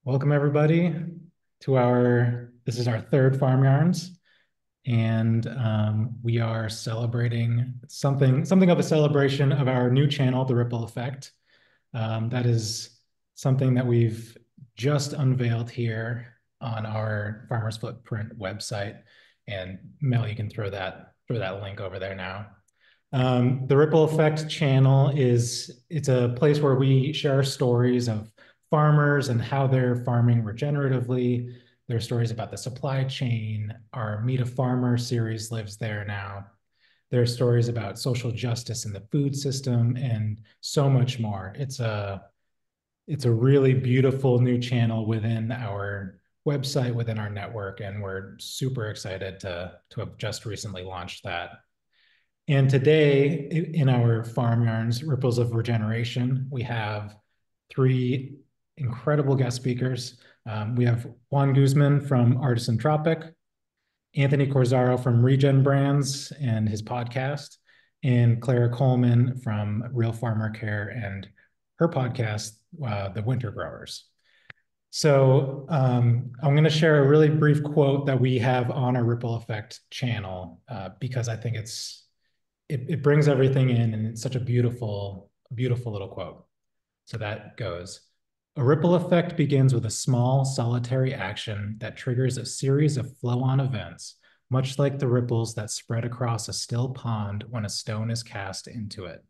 Welcome everybody to this is our third Farm Yarns, and we are celebrating something of a celebration of our new channel, The Ripple Effect. That is something that we've just unveiled here on our Farmers Footprint website. And Mel, you can throw that link over there now. The Ripple Effect channel it's a place where we share stories of farmers and how they're farming regeneratively. There are stories about the supply chain. Our Meet a Farmer series lives there now. There are stories about social justice in the food system and so much more. It's a really beautiful new channel within our website, within our network, and we're super excited to have just recently launched that. And today in our Farm Yarns Ripples of Regeneration, we have three incredible guest speakers. We have Juan Guzman from Artisan Tropic, Anthony Corsaro from Regen Brands and his podcast, and Clara Coleman from Real Farmer Care and her podcast, The Winter Growers. So I'm going to share a really brief quote that we have on our Ripple Effect channel because I think it brings everything in, and it's such a beautiful little quote. So that goes, a ripple effect begins with a small solitary action that triggers a series of flow-on events, much like the ripples that spread across a still pond when a stone is cast into it.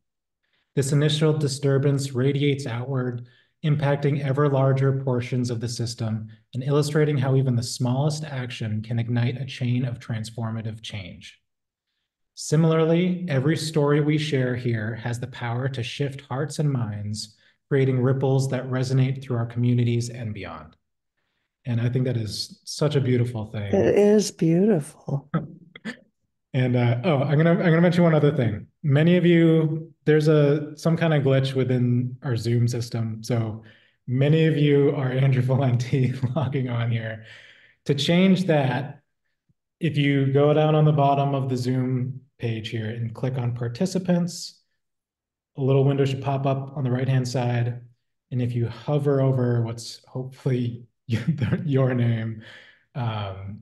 This initial disturbance radiates outward, impacting ever larger portions of the system and illustrating how even the smallest action can ignite a chain of transformative change. Similarly, every story we share here has the power to shift hearts and minds, creating ripples that resonate through our communities and beyond. And I think that is such a beautiful thing. It is beautiful. And I'm gonna mention one other thing. Many of you, there's some kind of glitch within our Zoom system. So many of you are Andrew Valenti logging on here. To change that, if you go down on the bottom of the Zoom page here and click on participants, a little window should pop up on the right-hand side. And if you hover over what's hopefully your name,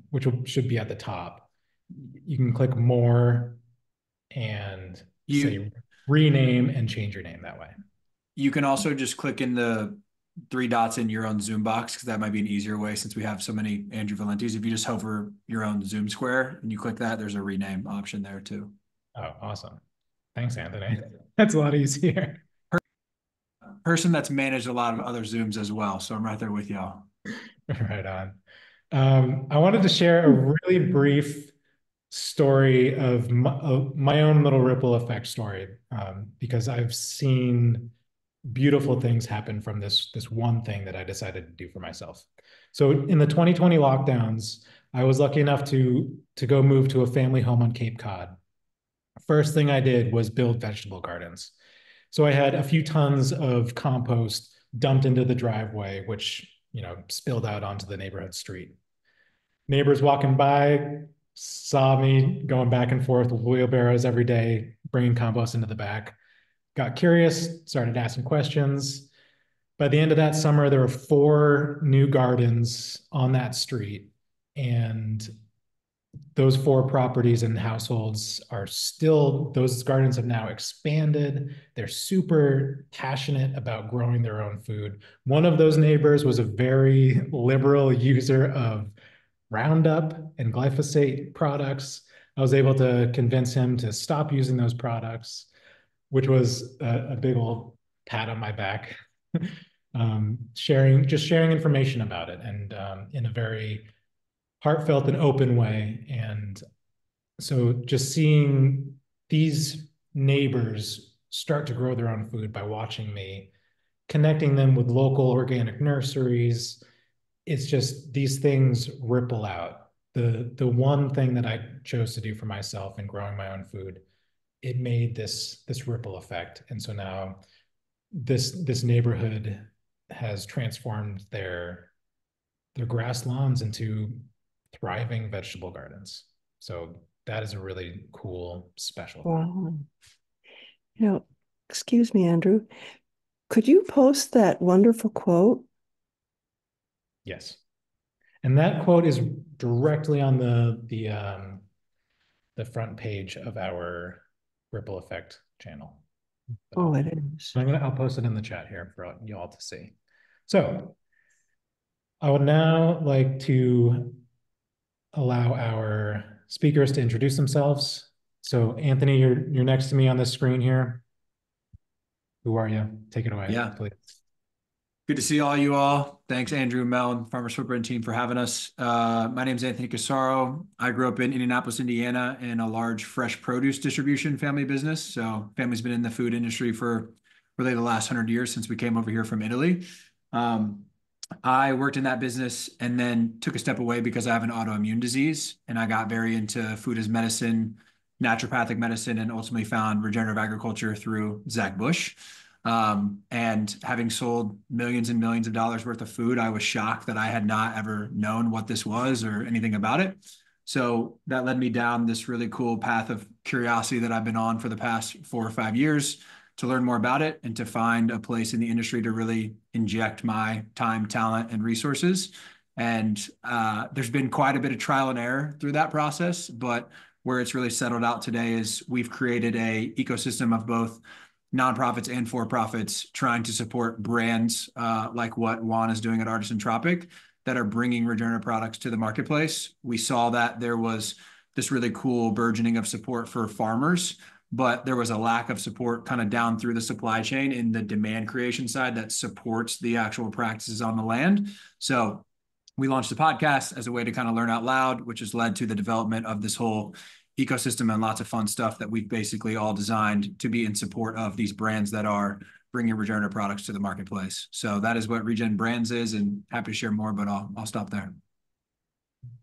which should be at the top, you can click more and You say rename and change your name that way. you can also just click in the three dots in your own Zoom box, because that might be an easier way since we have so many Andrew Valentes. If you just hover your own Zoom square and you click that, there's a rename option there too. Oh, awesome. Thanks, Anthony. That's a lot easier. Person that's managed a lot of other Zooms as well, so I'm right there with y'all. Right on. I wanted to share a really brief story of my own little ripple effect story, because I've seen beautiful things happen from this one thing that I decided to do for myself. So in the 2020 lockdowns, I was lucky enough to go move to a family home on Cape Cod. First thing I did was build vegetable gardens. So I had a few tons of compost dumped into the driveway, which spilled out onto the neighborhood street. Neighbors walking by saw me going back and forth with wheelbarrows every day, bringing compost into the back. Got curious, started asking questions. By the end of that summer, there were 4 new gardens on that street. And those 4 properties and households those gardens have now expanded. They're super passionate about growing their own food. One of those neighbors was a very liberal user of Roundup and glyphosate products. I was able to convince him to stop using those products, which was a big old pat on my back. Sharing information about it, and in a very heartfelt and open way. And so just seeing these neighbors start to grow their own food by watching me, connecting them with local organic nurseries, it's just these things ripple out. The one thing that I chose to do for myself in growing my own food, it made this ripple effect. And so now this neighborhood has transformed their grass lawns into thriving vegetable gardens. So that is a really cool, special thing. Wow. You know, excuse me, Andrew. Could you post that wonderful quote? Yes. And that quote is directly on the front page of our Ripple Effect channel. Oh, it is. I'll post it in the chat here for you all to see. So I would now like to allow our speakers to introduce themselves. So Anthony, you're next to me on the screen here. Who are you? Take it away, Yeah. please. Good to see all you all. Thanks, Andrew, Mel, and Farmers Footprint team for having us. My name is Anthony Casaro. I grew up in Indianapolis, Indiana, in a large fresh produce distribution family business. So family's been in the food industry for really the last 100 years since we came over here from Italy. I worked in that business and then took a step away because I have an autoimmune disease, and I got very into food as medicine, naturopathic medicine, and ultimately found regenerative agriculture through Zach Bush. And having sold millions and millions of dollars worth of food, I was shocked that I had not ever known what this was or anything about it. So that led me down this really cool path of curiosity that I've been on for the past 4 or 5 years to learn more about it and to find a place in the industry to really inject my time, talent, and resources. And there's been quite a bit of trial and error through that process, but where it's really settled out today is we've created a ecosystem of both nonprofits and for-profits trying to support brands like what Juan is doing at Artisan Tropic that are bringing regenerative products to the marketplace. We saw that there was this really cool burgeoning of support for farmers, but there was a lack of support kind of down through the supply chain in the demand creation side that supports the actual practices on the land. So we launched a podcast as a way to kind of learn out loud, which has led to the development of this whole ecosystem and lots of fun stuff that we've basically all designed to be in support of these brands that are bringing regenerative products to the marketplace. So that is what Regen Brands is, and happy to share more, but I'll stop there.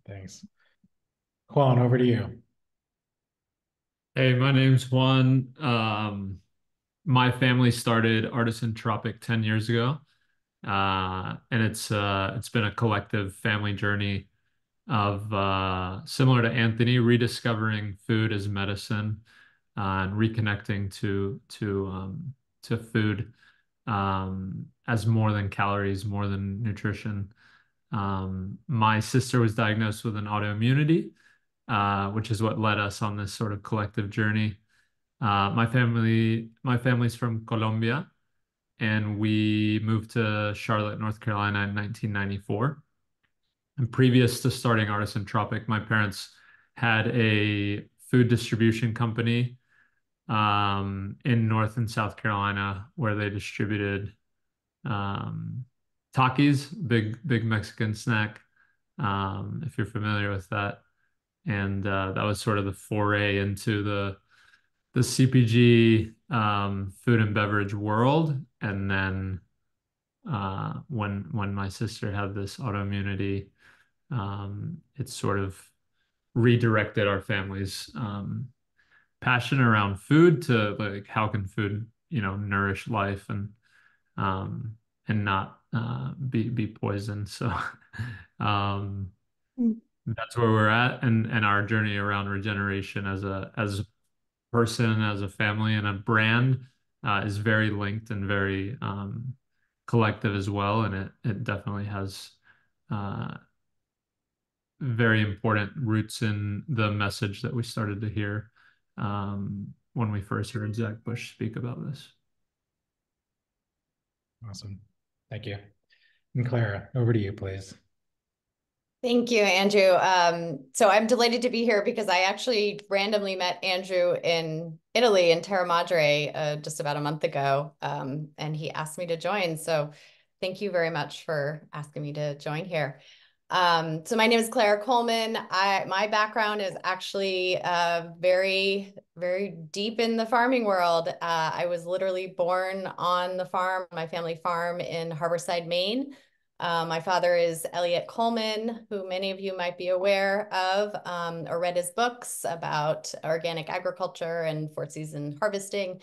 Thanks. Juan, over to you. Hey, my name's Juan. My family started Artisan Tropic 10 years ago. And it's been a collective family journey of similar to Anthony, rediscovering food as medicine and reconnecting to food as more than calories, more than nutrition. My sister was diagnosed with an autoimmunity, which is what led us on this sort of collective journey. My family's from Colombia, and we moved to Charlotte, North Carolina in 1994. And previous to starting Artisan Tropic, my parents had a food distribution company in North and South Carolina where they distributed Takis, big Mexican snack, if you're familiar with that. And that was sort of the foray into the CPG food and beverage world. And then when my sister had this autoimmunity, it sort of redirected our family's passion around food to like how can food, nourish life and not be poisoned. So that's where we're at, and our journey around regeneration as a person, as a family, and a brand is very linked and very collective as well. And it definitely has very important roots in the message that we started to hear when we first heard Zach Bush speak about this. Awesome. Thank you. And Clara, over to you, please. Thank you, Andrew. So I'm delighted to be here because I actually randomly met Andrew in Italy, in Terra Madre, just about a month ago, and he asked me to join. So thank you very much for asking me to join here. So my name is Clara Coleman. My background is actually very, very deep in the farming world. I was literally born on the farm, my family farm in Harborside, Maine. My father is Elliot Coleman, who many of you might be aware of or read his books about organic agriculture and fourth-season harvesting.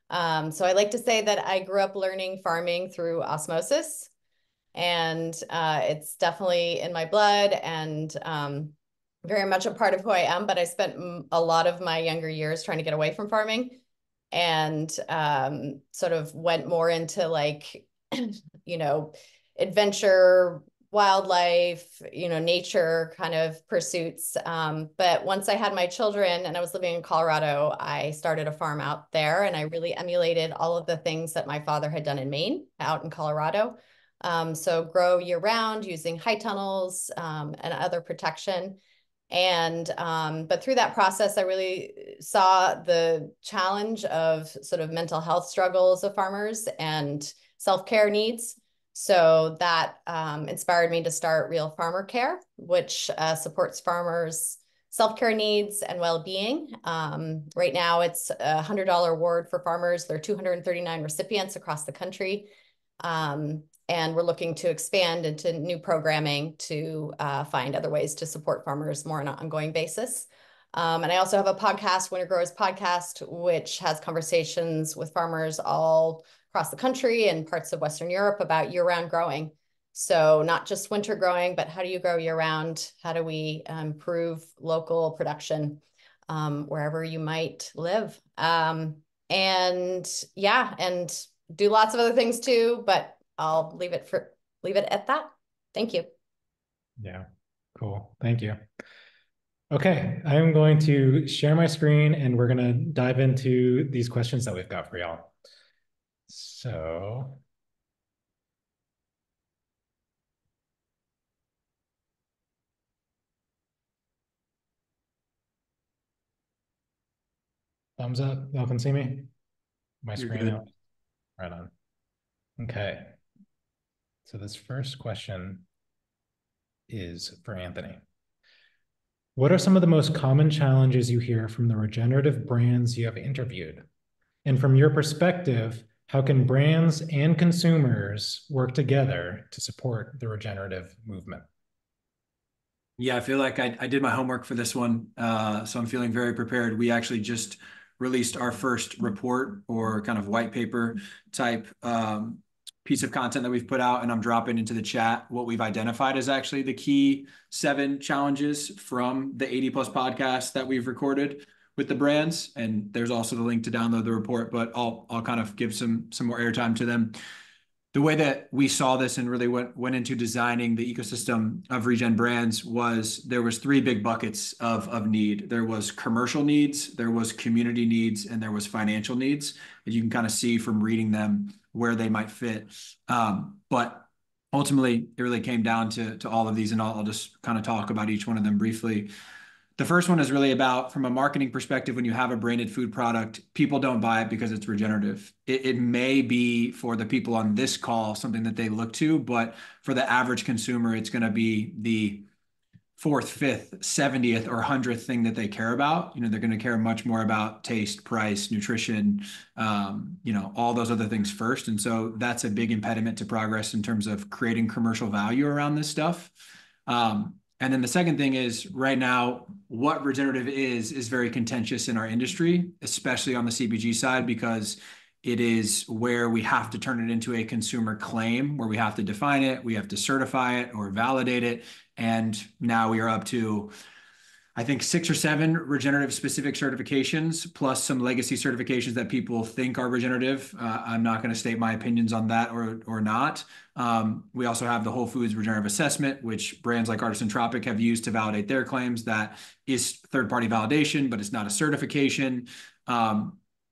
So I like to say that I grew up learning farming through osmosis, and it's definitely in my blood and very much a part of who I am. But I spent a lot of my younger years trying to get away from farming and sort of went more into like, adventure wildlife, nature kind of pursuits. But once I had my children and I was living in Colorado, I started a farm out there, and I really emulated all of the things that my father had done in Maine out in Colorado. So grow year round using high tunnels and other protection. And but through that process, I really saw the challenge of sort of mental health struggles of farmers and self-care needs. So that inspired me to start Real Farmer Care, which supports farmers' self-care needs and well-being. Right now, it's a $100 award for farmers. There are 239 recipients across the country. And we're looking to expand into new programming to find other ways to support farmers more on an ongoing basis. And I also have a podcast, Winter Growers Podcast, which has conversations with farmers all across the country and parts of Western Europe about year-round growing. So not just winter growing, but how do you grow year-round? How do we improve local production wherever you might live? And do lots of other things too, but I'll leave it at that. Thank you. Yeah, cool. Thank you. Okay, I'm going to share my screen and we're going to dive into these questions that we've got for y'all. So thumbs up, y'all can see me? My screen out. Right on. Okay. So this first question is for Anthony. What are some of the most common challenges you hear from the regenerative brands you have interviewed? And from your perspective, how can brands and consumers work together to support the regenerative movement? Yeah, I feel like I did my homework for this one, so I'm feeling very prepared. We actually just released our first report or kind of white paper type piece of content that we've put out, and I'm dropping into the chat what we've identified as actually the key 7 challenges from the 80 plus podcasts that we've recorded with the brands. And there's also the link to download the report, but I'll kind of give some more airtime to them. The way that we saw this and really went into designing the ecosystem of Regen brands was there was 3 big buckets of need. There was commercial needs, there was community needs, and there was financial needs. And you can kind of see from reading them where they might fit. But ultimately, it really came down to all of these, and I'll just kind of talk about each one of them briefly. The first one is really about, from a marketing perspective, when you have a branded food product, people don't buy it because it's regenerative. It may be for the people on this call something that they look to, but for the average consumer, it's going to be the 4th, 5th, 70th, or 100th thing that they care about. They're going to care much more about taste, price, nutrition, all those other things first. And so that's a big impediment to progress in terms of creating commercial value around this stuff. And then the second thing is, right now, what regenerative is very contentious in our industry, especially on the CPG side, because it is where we have to turn it into a consumer claim, where we have to define it, we have to certify it or validate it. And now we are up to, I think, 6 or 7 regenerative specific certifications, plus some legacy certifications that people think are regenerative. I'm not going to state my opinions on that or not. We also have the Whole Foods Regenerative Assessment, which brands like Artisan, Tropic have used to validate their claims. That is third-party validation, but it's not a certification.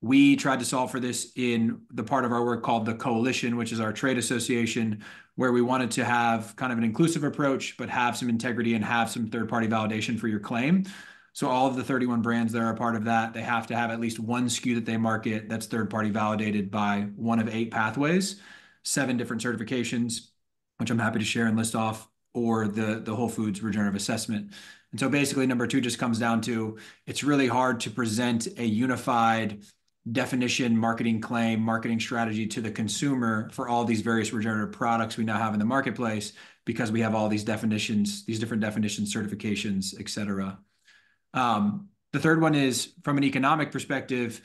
We tried to solve for this in the part of our work called the Coalition, which is our trade association, where we wanted to have kind of an inclusive approach, but have some integrity and have some third-party validation for your claim. So all of the 31 brands that are a part of that, they have to have at least one SKU that they market that's third-party validated by one of 8 pathways, 7 different certifications, which I'm happy to share and list off, or the Whole Foods Regenerative Assessment. And so basically, number 2 just comes down to, it's really hard to present a unified definition, marketing claim, marketing strategy to the consumer for all these various regenerative products we now have in the marketplace, because we have all these definitions, these different definitions, certifications, et cetera. The third one is, from an economic perspective,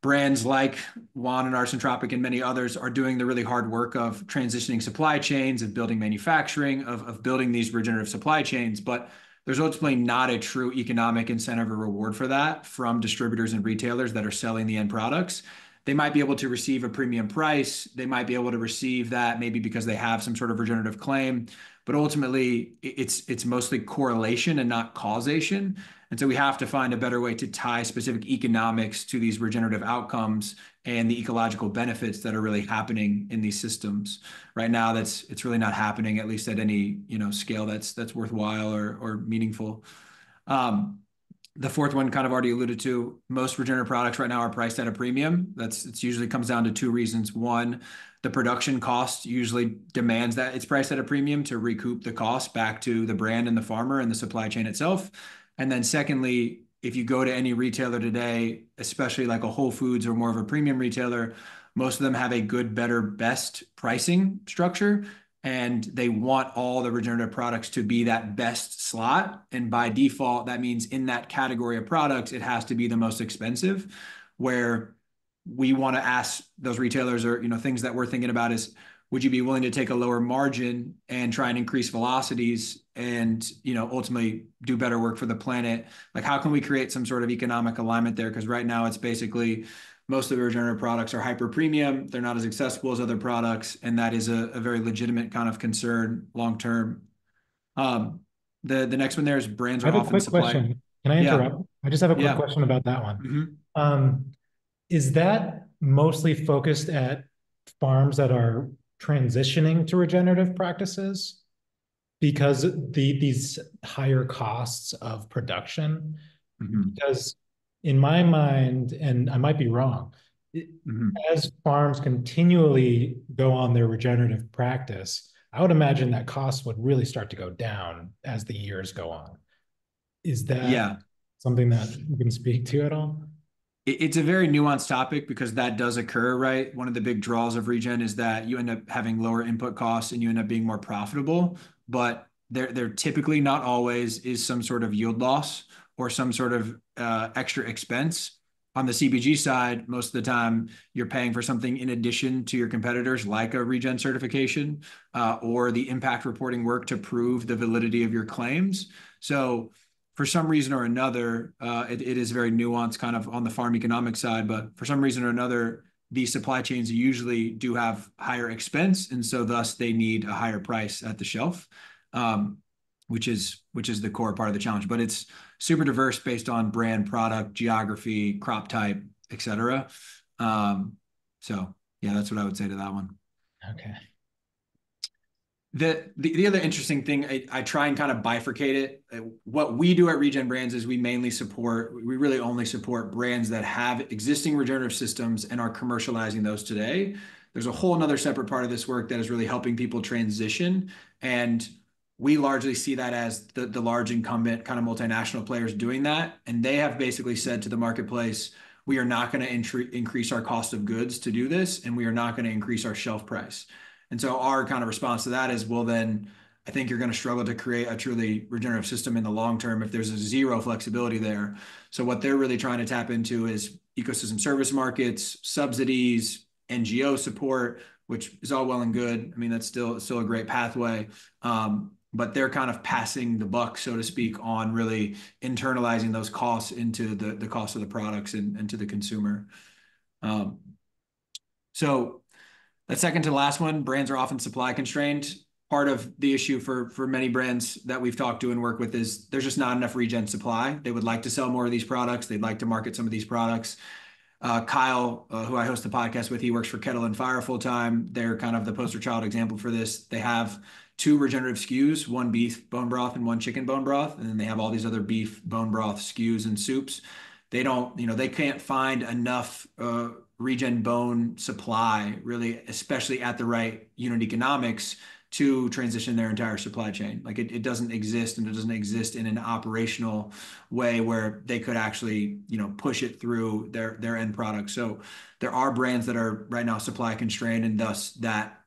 brands like Juan and Artisan, Tropic, and many others are doing the really hard work of transitioning supply chains, of building manufacturing, of building these regenerative supply chains. But there's ultimately not a true economic incentive or reward for that from distributors and retailers that are selling the end products. they might be able to receive a premium price. They might be able to receive that maybe because they have some sort of regenerative claim, but ultimately it's mostly correlation and not causation. And so we have to find a better way to tie specific economics to these regenerative outcomes and the ecological benefits that are really happening in these systems. Right now, it's really not happening, at least at any scale that's worthwhile or meaningful. The fourth one kind of already alluded to, most regenerative products right now are priced at a premium. It usually comes down to two reasons. One, the production cost usually demands that it's priced at a premium to recoup the cost back to the brand and the farmer and the supply chain itself. And then secondly, if you go to any retailer today, especially like a Whole Foods or more of a premium retailer, most of them have a good, better, best pricing structure. And they want all the regenerative products to be that best slot. And by default, that means in that category of products, it has to be the most expensive, where we want to ask those retailers, or things that we're thinking about is, would you be willing to take a lower margin and try and increase velocities and ultimately do better work for the planet? Like, how can we create some sort of economic alignment there? Because right now it's basically most of the regenerative products are hyper premium. They're not as accessible as other products. And that is a very legitimate kind of concern long term. The next one there is brands I are have a often quick supplied. question. Can I interrupt? Yeah. I just have a quick Yeah. question about that one. Mm-hmm. Is that mostly focused at farms that are transitioning to regenerative practices because these higher costs of production? Mm-hmm. Because in my mind, and I might be wrong, Mm-hmm. as farms continually go on their regenerative practice, I would imagine that costs would really start to go down as the years go on. Is that something that you can speak to at all? It's a very nuanced topic because that does occur, right? One of the big draws of regen is that you end up having lower input costs and you end up being more profitable, but there typically, not always, is some sort of yield loss or some sort of extra expense. On the CPG side, most of the time you're paying for something in addition to your competitors, like a regen certification or the impact reporting work to prove the validity of your claims. So for some reason or another, it is very nuanced kind of on the farm economic side, but for some reason or another, these supply chains usually do have higher expense. And so thus they need a higher price at the shelf, which is the core part of the challenge. But it's super diverse based on brand, product, geography, crop type, et cetera. So yeah, that's what I would say to that one. Okay. The other interesting thing, I try and kind of bifurcate it. What we do at Regen Brands is we really only support brands that have existing regenerative systems and are commercializing those today. There's a whole another separate part of this work that is really helping people transition. And we largely see that as the large incumbent kind of multinational players doing that. And they have basically said to the marketplace, we are not going to increase our cost of goods to do this, and we are not going to increase our shelf price. And so our kind of response to that is, well, then I think you're going to struggle to create a truly regenerative system in the long term if there's a zero flexibility there. So what they're really trying to tap into is ecosystem service markets, subsidies, NGO support, which is all well and good. I mean, that's still a great pathway. But they're kind of passing the buck, so to speak, on really internalizing those costs into the cost of the products and to the consumer. So that second to last one, brands are often supply constrained. Part of the issue for many brands that we've talked to and work with is there's just not enough regen supply. They would like to sell more of these products. They'd like to market some of these products. Kyle, who I host the podcast with, he works for Kettle and Fire full time. They're kind of the poster child example for this. They have 2 regenerative SKUs, 1 beef bone broth and 1 chicken bone broth. And then they have all these other beef bone broth SKUs and soups. They don't, they can't find enough regen bone supply, really, especially at the right unit economics, to transition their entire supply chain. Like it doesn't exist, and it doesn't exist in an operational way where they could actually, push it through their end product. So there are brands that are right now supply constrained, and thus that,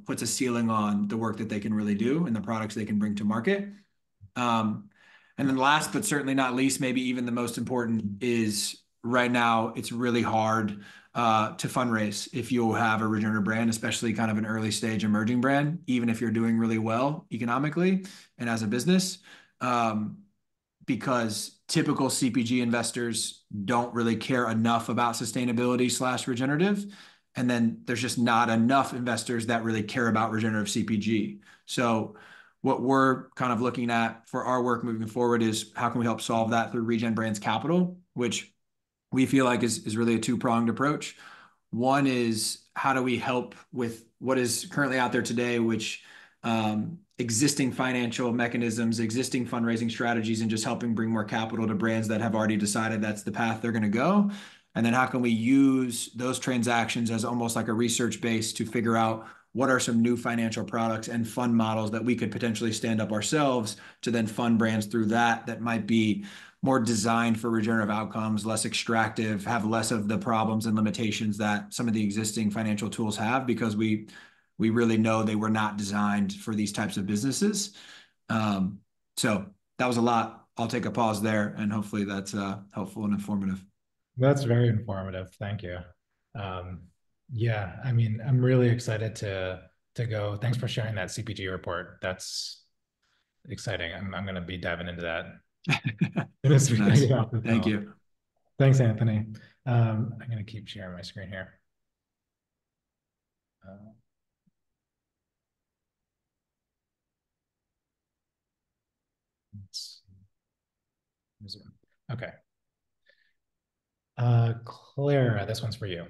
puts a ceiling on the work that they can really do and the products they can bring to market. And then last, but certainly not least, maybe even the most important, is right now it's really hard to fundraise if you have a regenerative brand, especially kind of an early stage emerging brand, even if you're doing really well economically and as a business, because typical CPG investors don't really care enough about sustainability / regenerative. And then there's just not enough investors that really care about regenerative CPG. So what we're kind of looking at for our work moving forward is how can we help solve that through Regen Brands Capital, which we feel like is really a two-pronged approach. One is how do we help with what is currently out there today, which existing financial mechanisms, existing fundraising strategies, and just helping bring more capital to brands that have already decided that's the path they're going to go. And then how can we use those transactions as almost like a research base to figure out what are some new financial products and fund models that we could potentially stand up ourselves to then fund brands through that might be more designed for regenerative outcomes, less extractive, have less of the problems and limitations that some of the existing financial tools have, because we really know they were not designed for these types of businesses. So that was a lot. I'll take a pause there, and hopefully that's helpful and informative. That's very informative. Thank you. Yeah, I mean, I'm really excited to go. Thanks for sharing that CPG report. That's exciting. I'm going to be diving into that. Nice. Thank you. Thanks, Anthony. I'm going to keep sharing my screen here. Okay. Clara, this one's for you.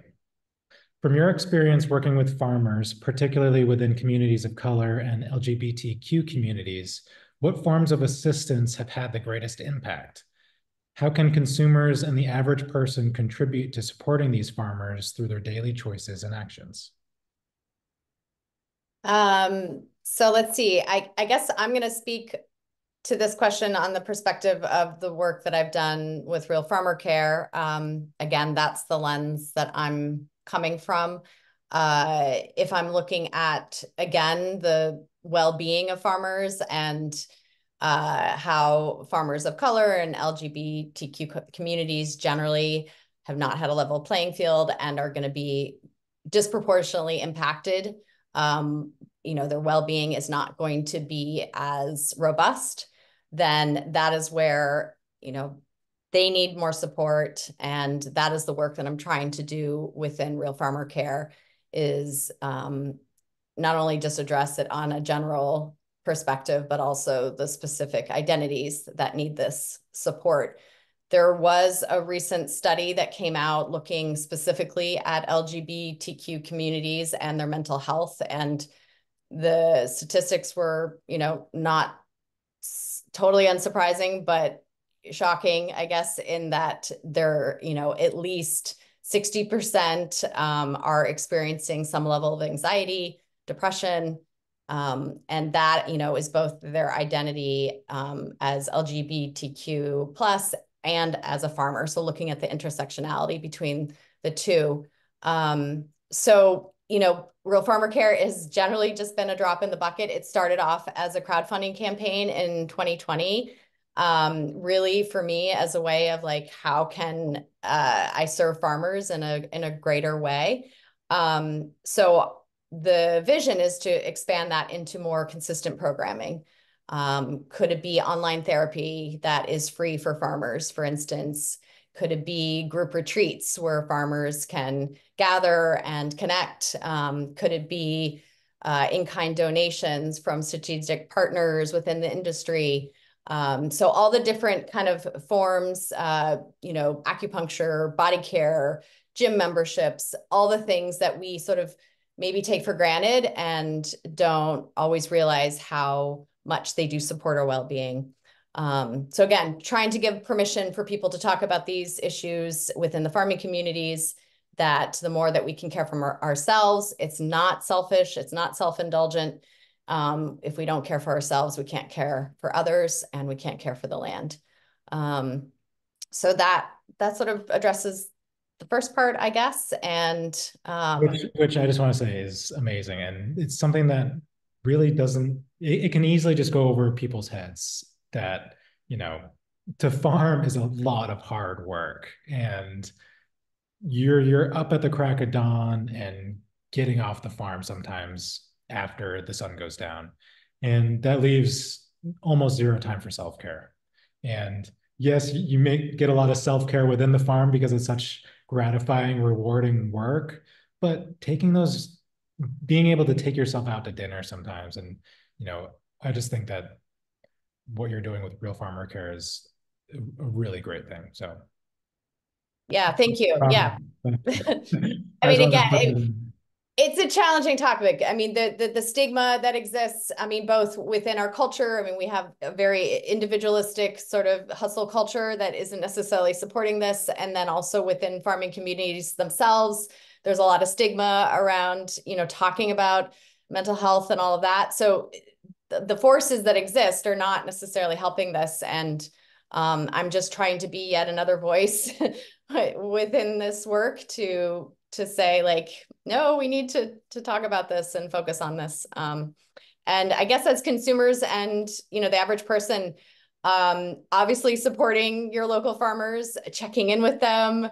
From your experience working with farmers, particularly within communities of color and LGBTQ communities, what forms of assistance have had the greatest impact? How can consumers and the average person contribute to supporting these farmers through their daily choices and actions? So let's see. I guess I'm going to speak to this question on the perspective of the work that I've done with Real Farmer Care. Again, that's the lens that I'm coming from. If I'm looking at, again, the well-being of farmers and how farmers of color and LGBTQ communities generally have not had a level playing field and are going to be disproportionately impacted. Their well-being is not going to be as robust, then that is where, they need more support. And that is the work that I'm trying to do within Real Farmer Care, is not only just address it on a general perspective, but also the specific identities that need this support. There was a recent study that came out looking specifically at LGBTQ communities and their mental health, and the statistics were, not totally unsurprising, but shocking, I guess, in that there, at least 60% are experiencing some level of anxiety, depression, and that, is both their identity as LGBTQ plus and as a farmer. So looking at the intersectionality between the two. So, Real Farmer Care has generally just been a drop in the bucket. It started off as a crowdfunding campaign in 2020. Really for me as a way of like, how can I serve farmers in a greater way? So the vision is to expand that into more consistent programming. Could it be online therapy that is free for farmers, for instance? Could it be group retreats where farmers can gather and connect? Could it be in-kind donations from strategic partners within the industry? So all the different kind of forms, acupuncture, body care, gym memberships, all the things that we sort of maybe take for granted and don't always realize how much they do support our well-being. So again, trying to give permission for people to talk about these issues within the farming communities, that the more that we can care for ourselves, it's not selfish, it's not self-indulgent. If we don't care for ourselves, we can't care for others, and we can't care for the land. So that sort of addresses the first part, I guess. And which I just want to say is amazing. And it's something that really doesn't, it can easily just go over people's heads that, to farm is a lot of hard work, and you're up at the crack of dawn and getting off the farm sometimes after the sun goes down. And that leaves almost zero time for self-care. And yes, you may get a lot of self-care within the farm because it's such gratifying, rewarding work, but being able to take yourself out to dinner sometimes, and I just think that what you're doing with Real Farmer Care is a really great thing. So Yeah, thank you. Yeah. I I just mean, wanted to again, put that in. it's a challenging topic. I mean, the stigma that exists, I mean, both within our culture, I mean, we have a very individualistic sort of hustle culture that isn't necessarily supporting this. And then also within farming communities themselves, there's a lot of stigma around, talking about mental health and all of that. So the forces that exist are not necessarily helping this. And I'm just trying to be yet another voice within this work to say, like, no, we need to talk about this and focus on this. And I guess as consumers and, the average person, obviously supporting your local farmers, checking in with them,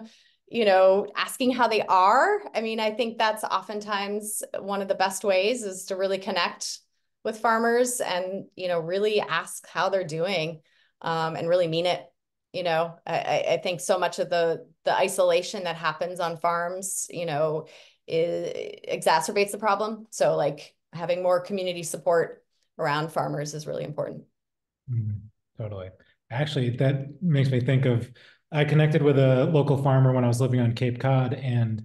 asking how they are. I mean, I think that's oftentimes one of the best ways is to really connect with farmers and, really ask how they're doing, and really mean it. I think so much of the isolation that happens on farms, exacerbates the problem. So like having more community support around farmers is really important. Totally. Actually, that makes me think of, I connected with a local farmer when I was living on Cape Cod, and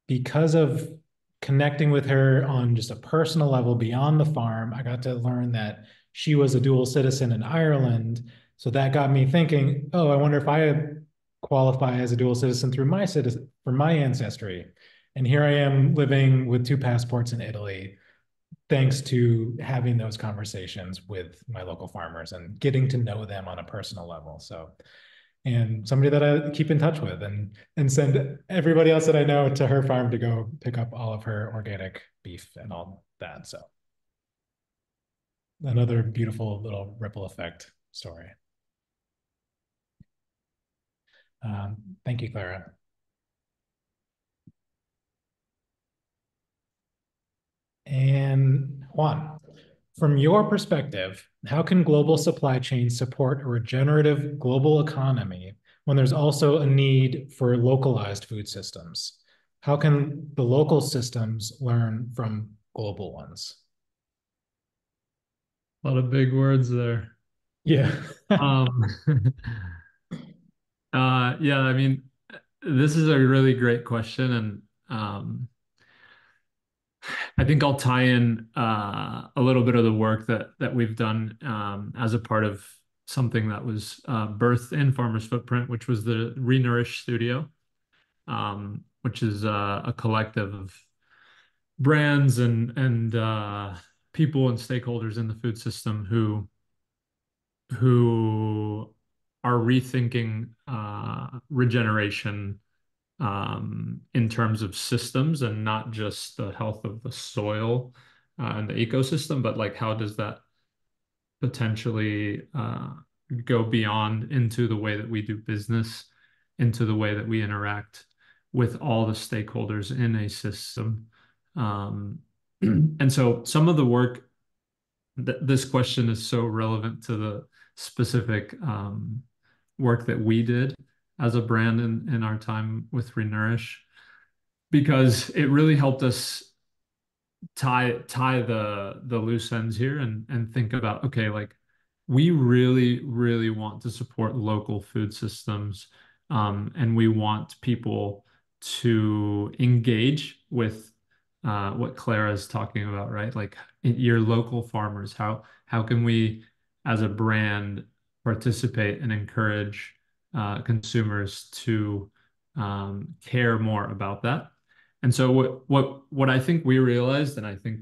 because of connecting with her on just a personal level beyond the farm, I got to learn that she was a dual citizen in Ireland. So that got me thinking, oh, I wonder if I qualify as a dual citizen through for my ancestry. And here I am living with two passports in Italy, thanks to having those conversations with my local farmers and getting to know them on a personal level. So, and somebody that I keep in touch with, and send everybody else that I know to her farm to go pick up all of her organic beef and all that. So another beautiful little ripple effect story. Thank you, Clara. And Juan, from your perspective, how can global supply chains support a regenerative global economy when there's also a need for localized food systems? How can the local systems learn from global ones? A lot of big words there. Yeah. Um, yeah, I mean, this is a really great question, and I think I'll tie in a little bit of the work that we've done as a part of something that was birthed in Farmer's Footprint, which was the Nourish Studio, which is a collective of brands and people and stakeholders in the food system who are rethinking regeneration in terms of systems and not just the health of the soil and the ecosystem, but like how does that potentially go beyond into the way that we do business, into the way that we interact with all the stakeholders in a system. And so some of the work, this question is so relevant to the specific work that we did as a brand in our time with Renourish, because it really helped us tie the loose ends here and think about, okay, like we really want to support local food systems, and we want people to engage with what Clara is talking about, right? Like your local farmers, how can we as a brand participate and encourage consumers to care more about that? And so what I think we realized, and I think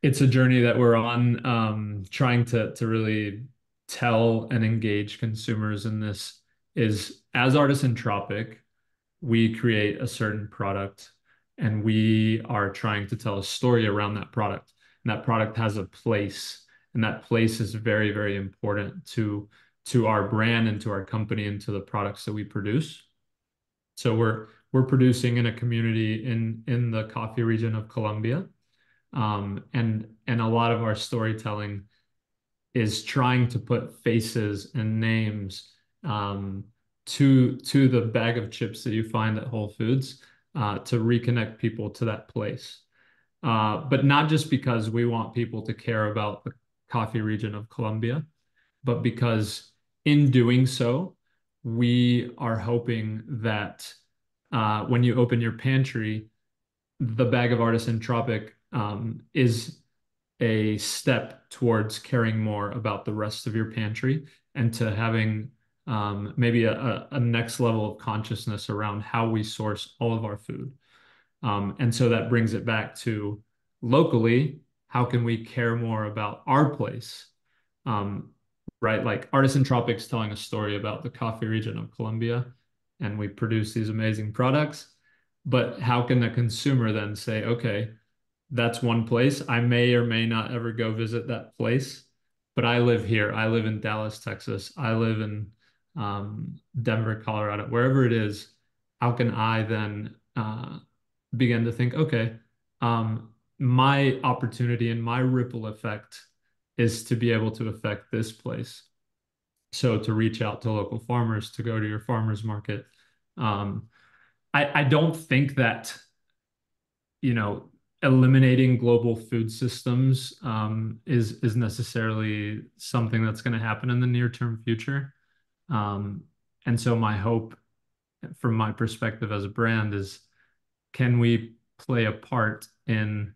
it's a journey that we're on, trying to really tell and engage consumers in this, is as Artisan Tropic, we create a certain product and we are trying to tell a story around that product. And that product has a place, and that place is very important to our brand and to our company and to the products that we produce. So we're producing in a community in the coffee region of Colombia. And a lot of our storytelling is trying to put faces and names to the bag of chips that you find at Whole Foods to reconnect people to that place. But not just because we want people to care about the coffee region of Colombia, but because in doing so, we are hoping that when you open your pantry, the bag of Artisan Tropic is a step towards caring more about the rest of your pantry and to having maybe a next level of consciousness around how we source all of our food. And so that brings it back to locally, how can we care more about our place? Right? Like Artisan Tropics telling a story about the coffee region of Colombia, and we produce these amazing products. But how can the consumer then say, okay, that's one place. I may or may not ever go visit that place, but I live here. I live in Dallas, Texas. I live in Denver, Colorado, wherever it is. How can I then begin to think, okay, my opportunity and my ripple effect is to be able to affect this place. So to reach out to local farmers, to go to your farmers market. I don't think that, eliminating global food systems is necessarily something that's going to happen in the near term future. And so my hope from my perspective as a brand is, can we play a part in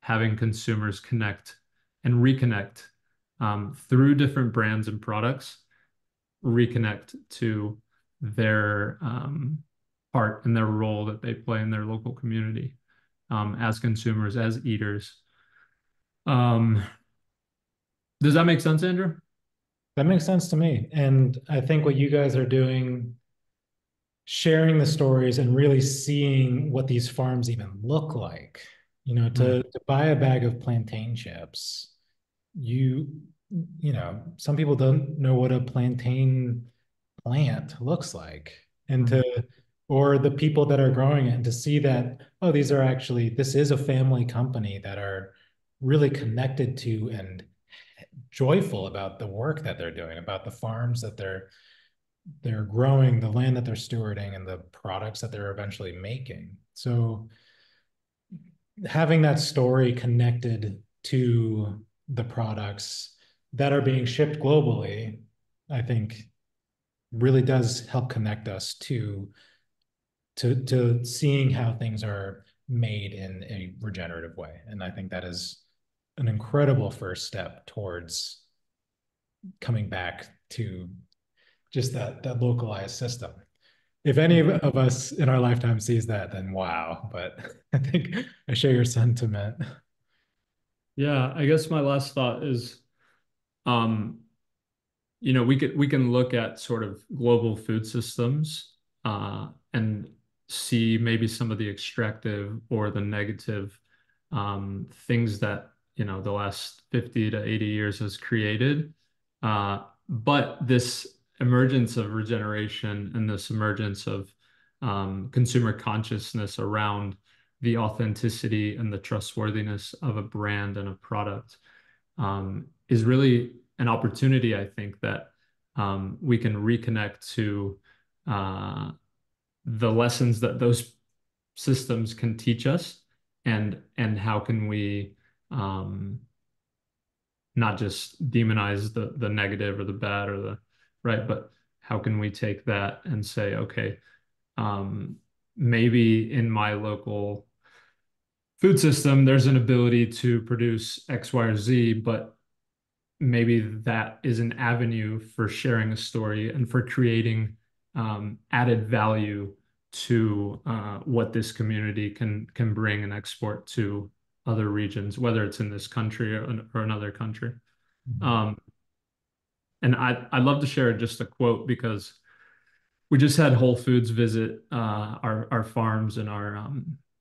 having consumers connect and reconnect through different brands and products, reconnect to their part and their role that they play in their local community as consumers, as eaters. Does that make sense, Andrew? That makes sense to me. And I think what you guys are doing, sharing the stories and really seeing what these farms even look like, to buy a bag of plantain chips, some people don't know what a plantain plant looks like. And or the people that are growing it, and to see that, oh, this is a family company that are really connected to and joyful about the work that they're doing, about the farms that they're growing, the land that they're stewarding, and the products that they're eventually making. So having that story connected to the products that are being shipped globally, I think really does help connect us to seeing how things are made in a regenerative way. And I think that is an incredible first step towards coming back to just that localized system. If any of us in our lifetime sees that, then wow. But I think I share your sentiment. Yeah, I guess my last thought is, we can look at sort of global food systems and see maybe some of the extractive or the negative things that the last 50 to 80 years has created. But this emergence of regeneration and this emergence of consumer consciousness around the authenticity and the trustworthiness of a brand and a product is really an opportunity, I think, that we can reconnect to the lessons that those systems can teach us, and how can we not just demonize the negative or the bad or the right, but how can we take that and say, okay, maybe in my local food system, there's an ability to produce X, Y, or Z, but maybe that is an avenue for sharing a story and for creating added value to what this community can bring and export to other regions, whether it's in this country or another country. And I'd love to share just a quote, because we just had Whole Foods visit our farms and our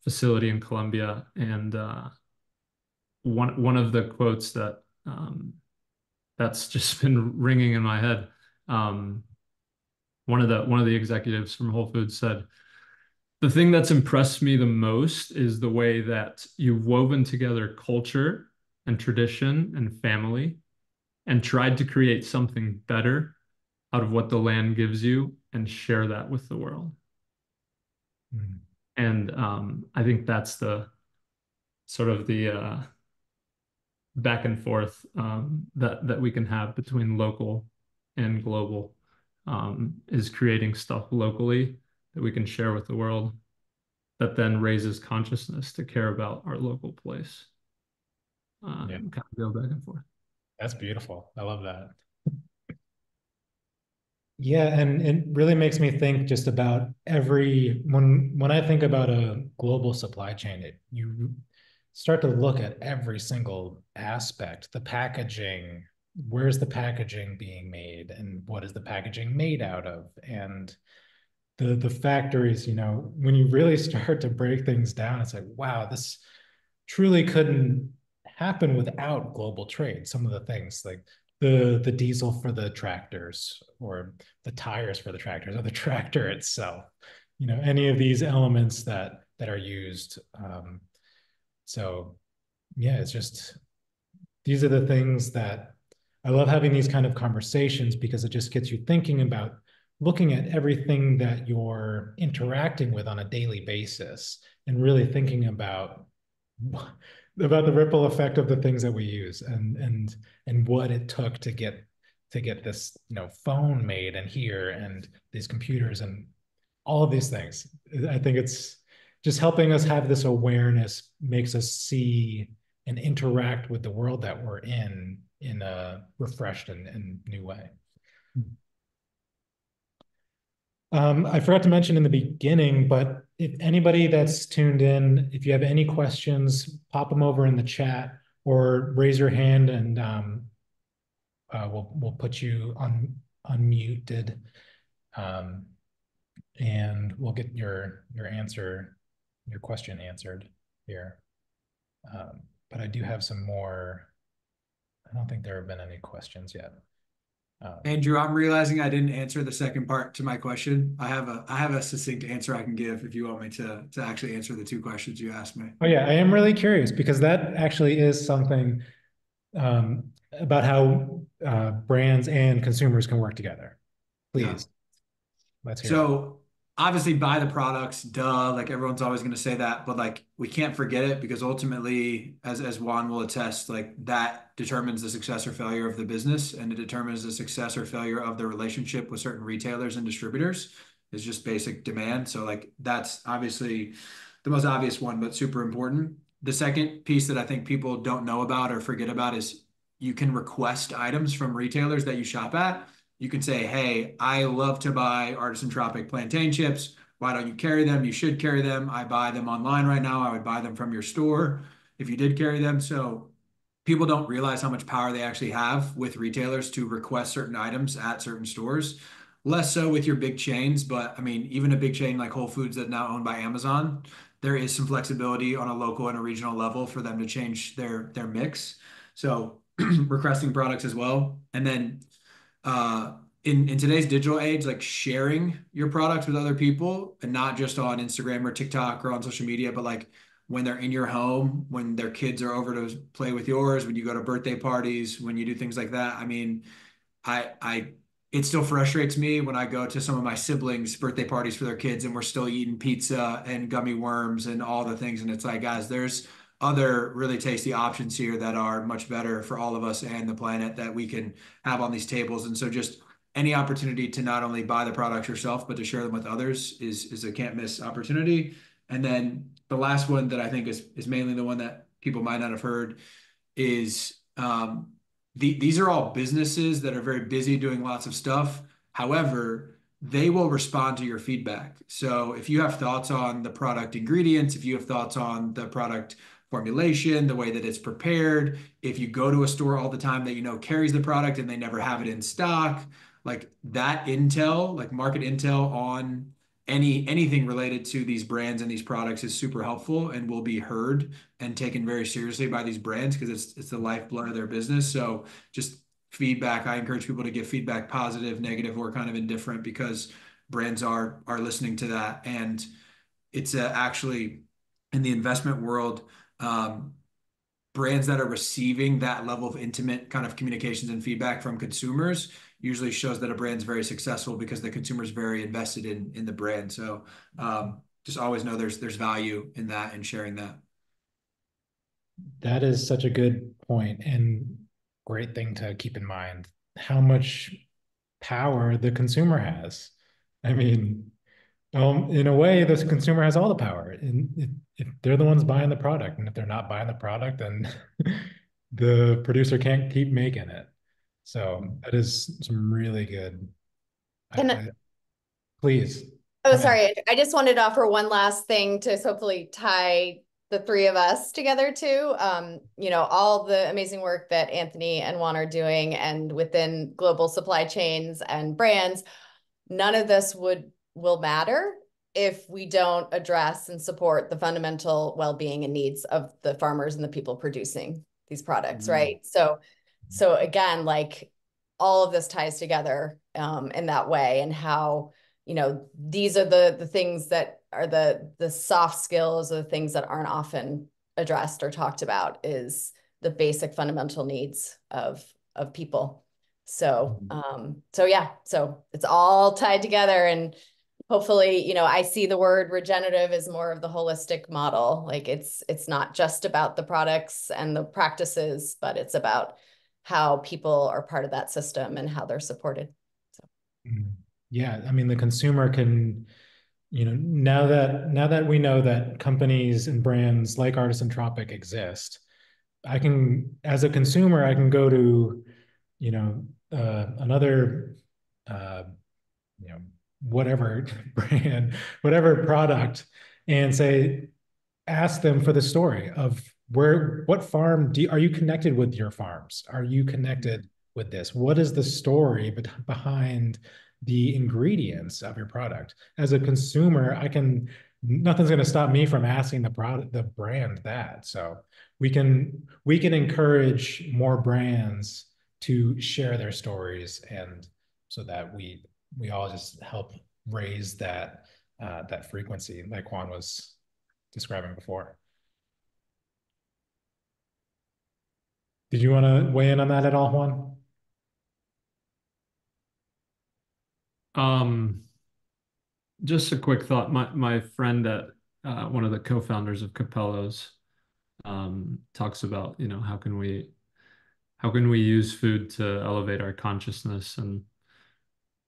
facility in Colombia, and one of the quotes that's just been ringing in my head. One of the executives from Whole Foods said, "The thing that's impressed me the most is the way that you've woven together culture and tradition and family and tried to create something better out of what the land gives you and share that with the world. Mm. And I think that's the sort of the back and forth that we can have between local and global, is creating stuff locally that we can share with the world that then raises consciousness to care about our local place. Yeah. Kind of go back and forth. That's beautiful. I love that. Yeah, and it really makes me think just about when I think about a global supply chain, you start to look at every single aspect, the packaging, where's the packaging being made, and what is the packaging made out of, and the factories, when you really start to break things down, it's like, wow, this truly couldn't happen without global trade. Some of the things like the diesel for the tractors, or the tires for the tractors, or the tractor itself, any of these elements that are used. So yeah, it's just, these are the things that I love having these kind of conversations, because it just gets you thinking about looking at everything that you're interacting with on a daily basis, and really thinking about the ripple effect of the things that we use, and what it took to get this phone made, and here, and these computers, and all of these things. I think it's just helping us have this awareness, makes us see and interact with the world that we're in a refreshed and new way. I forgot to mention in the beginning, but if anybody that's tuned in, if you have any questions, pop them over in the chat, or raise your hand, and we'll put you unmuted, and we'll get your question answered here. But I do have some more. I don't think there have been any questions yet. Andrew, I'm realizing I didn't answer the second part to my question. I have a succinct answer I can give if you want me to actually answer the two questions you asked me. Oh yeah, I am really curious, because that actually is something about how brands and consumers can work together. Please, Yeah. let's hear it. So obviously buy the products, duh, like everyone's always going to say that, but like we can't forget it, because ultimately, as Juan will attest, like that determines the success or failure of the business, and it determines the success or failure of the relationship with certain retailers and distributors. Is just basic demand. So like that's obviously the most obvious one, but super important. The second piece that I think people don't know about or forget about is you can request items from retailers that you shop at. You can say, hey, I love to buy Artisan Tropic plantain chips. Why don't you carry them? You should carry them. I buy them online right now. I would buy them from your store if you did carry them. So people don't realize how much power they actually have with retailers to request certain items at certain stores. Less so with your big chains, but I mean, even a big chain like Whole Foods that's now owned by Amazon, there is some flexibility on a local and a regional level for them to change their mix. So requesting products as well. And then in today's digital age, like sharing your products with other people, and not just on Instagram or TikTok or on social media, but like when they're in your home, when their kids are over to play with yours, when you go to birthday parties, when you do things like that. I mean, I it still frustrates me when I go to some of my siblings' birthday parties for their kids, and we're still eating pizza and gummy worms and all the things. And it's like, guys, there's other really tasty options here that are much better for all of us and the planet that we can have on these tables. And so just any opportunity to not only buy the products yourself, but to share them with others is a can't miss opportunity. And then the last one that I think is mainly the one that people might not have heard is these are all businesses that are very busy doing lots of stuff. However, they will respond to your feedback. So if you have thoughts on the product ingredients, if you have thoughts on the product formulation, the way that it's prepared, if you go to a store all the time that you know carries the product and they never have it in stock, like that intel, like market intel on anything related to these brands and these products is super helpful and will be heard and taken very seriously by these brands, because it's the lifeblood of their business. So just feedback, I encourage people to give feedback, positive, negative, or kind of indifferent, because brands are listening to that. And it's actually in the investment world, brands that are receiving that level of intimate kind of communications and feedback from consumers usually shows that a brand's very successful because the consumer is very invested in the brand. So just always know there's value in that and sharing that. That is such a good point and great thing to keep in mind. How much power the consumer has. I mean, in a way, this consumer has all the power. And if they're the ones buying the product, and if they're not buying the product, then the producer can't keep making it. So that is some really good. Please. Oh, sorry. I just wanted to offer one last thing to hopefully tie the three of us together too. You know, all the amazing work that Anthony and Juan are doing and within global supply chains and brands, none of this will matter if we don't address and support the fundamental well-being and needs of the farmers and the people producing these products, right? So again, like all of this ties together in that way, and how, you know, these are the things that are the soft skills, or the things that aren't often addressed or talked about, is the basic fundamental needs of people. So yeah, so it's all tied together, and hopefully, you know, I see the word regenerative as more of the holistic model. Like it's not just about the products and the practices, but it's about how people are part of that system and how they're supported. So. Yeah, I mean, the consumer can, you know, now that we know that companies and brands like Artisan Tropic exist, I can, as a consumer, I can go to, you know, another, you know, whatever brand, whatever product, and say, ask them for the story of what farm are you connected with your farms? Are you connected with this? What is the story behind the ingredients of your product? As a consumer, nothing's going to stop me from asking the brand that. So we can encourage more brands to share their stories, and so that we all just help raise that frequency, like Juan was describing before. Did you want to weigh in on that at all, Juan? Just a quick thought. My friend at one of the co-founders of Capello's talks about, you know, how can we use food to elevate our consciousness, and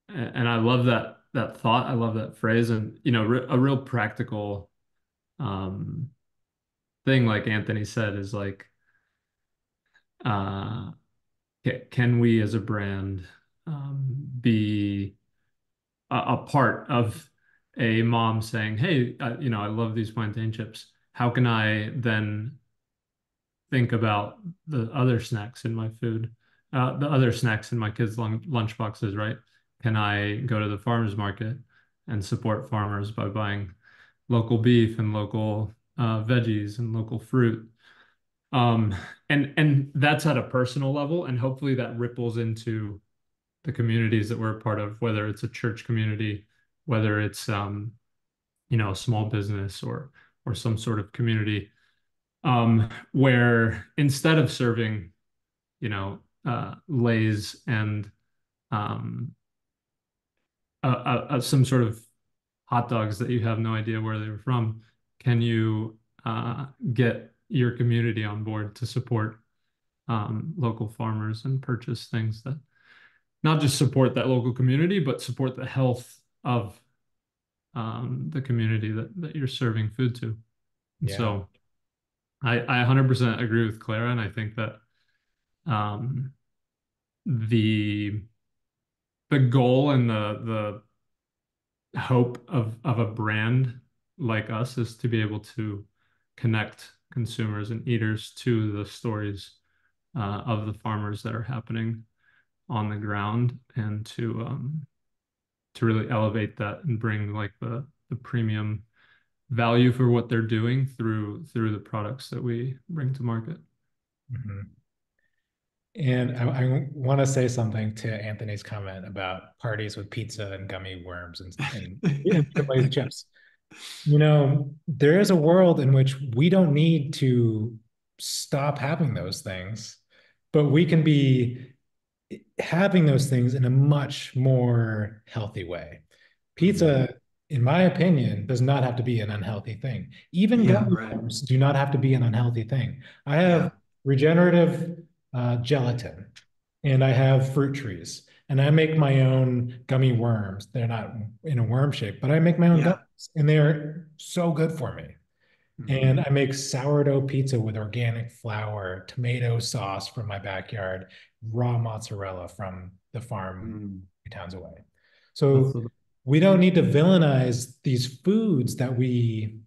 I love that thought. I love that phrase, and you know, a real practical thing, like Anthony said, is like, can we as a brand be a part of a mom saying, hey, you know, I love these plantain chips. How can I then think about the other snacks in my food, the other snacks in my kids' lunch boxes, right? Can I go to the farmers market and support farmers by buying local beef and local veggies and local fruit? And that's at a personal level, and hopefully that ripples into the communities that we're a part of, whether it's a church community, whether it's you know, a small business or some sort of community, where instead of serving, you know, Lay's and some sort of hot dogs that you have no idea where they were from, can you get your community on board to support local farmers and purchase things that not just support that local community, but support the health of the community that you're serving food to. Yeah. So I 100% agree with Clara, and I think that the goal and the hope of a brand like us is to be able to connect consumers and eaters to the stories of the farmers that are happening on the ground, and to really elevate that and bring like the premium value for what they're doing through the products that we bring to market. Mm-hmm. And I want to say something to Anthony's comment about parties with pizza and gummy worms and chips. You know, there is a world in which we don't need to stop having those things, but we can be having those things in a much more healthy way. Pizza, in my opinion, does not have to be an unhealthy thing. Even gummy worms do not have to be an unhealthy thing. I have regenerative gelatin, and I have fruit trees, and I make my own gummy worms. They're not in a worm shape, but I make my own gummies, and they are so good for me. And I make sourdough pizza with organic flour, tomato sauce from my backyard, raw mozzarella from the farm 2 towns away. So we don't need to villainize these foods that we,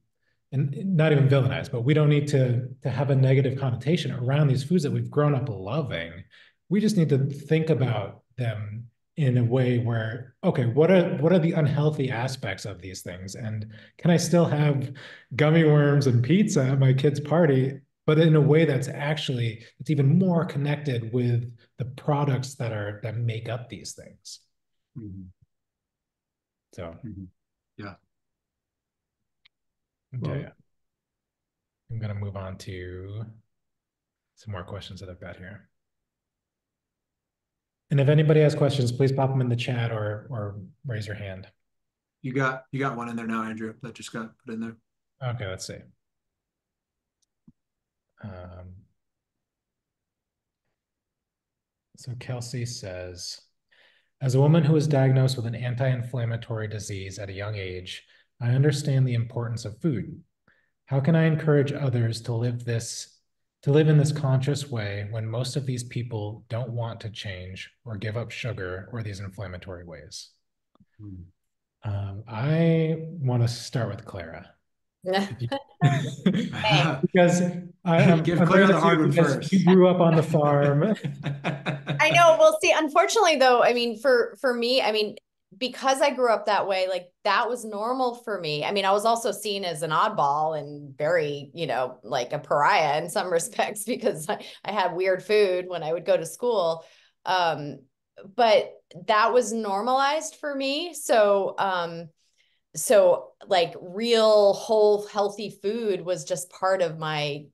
and not even villainize, but we don't need to have a negative connotation around these foods that we've grown up loving. We just need to think about them in a way where, okay, what are the unhealthy aspects of these things? And can I still have gummy worms and pizza at my kid's party, but in a way that's actually, it's even more connected with the products that make up these things. So, yeah. Okay. Well, I'm going to move on to some more questions that I've got here. And if anybody has questions, please pop them in the chat or raise your hand. You got one in there now, Andrew, that just got put in there. Okay, let's see. So Kelsey says, as a woman who was diagnosed with an anti-inflammatory disease at a young age, I understand the importance of food. How can I encourage others to live in this conscious way when most of these people don't want to change or give up sugar or these inflammatory ways? I want to start with Clara. Because I'm give Clara the hard one first. You grew up on the farm. I know. Well, see, unfortunately, though, I mean, for me, I mean, because I grew up that way, like that was normal for me. I mean, I was also seen as an oddball and very, like a pariah in some respects because I had weird food when I would go to school. But that was normalized for me. So like real whole healthy food was just part of my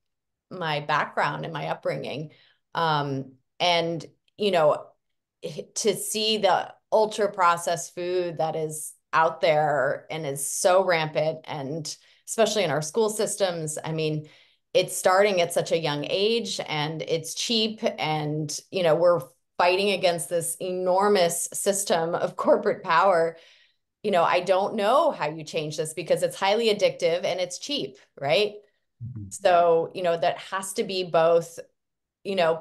background and my upbringing. And to see the ultra processed food that is out there and is so rampant, and especially in our school systems, I mean, it's starting at such a young age and it's cheap, and we're fighting against this enormous system of corporate power. I don't know how you change this because it's highly addictive and it's cheap, right? So, that has to be both,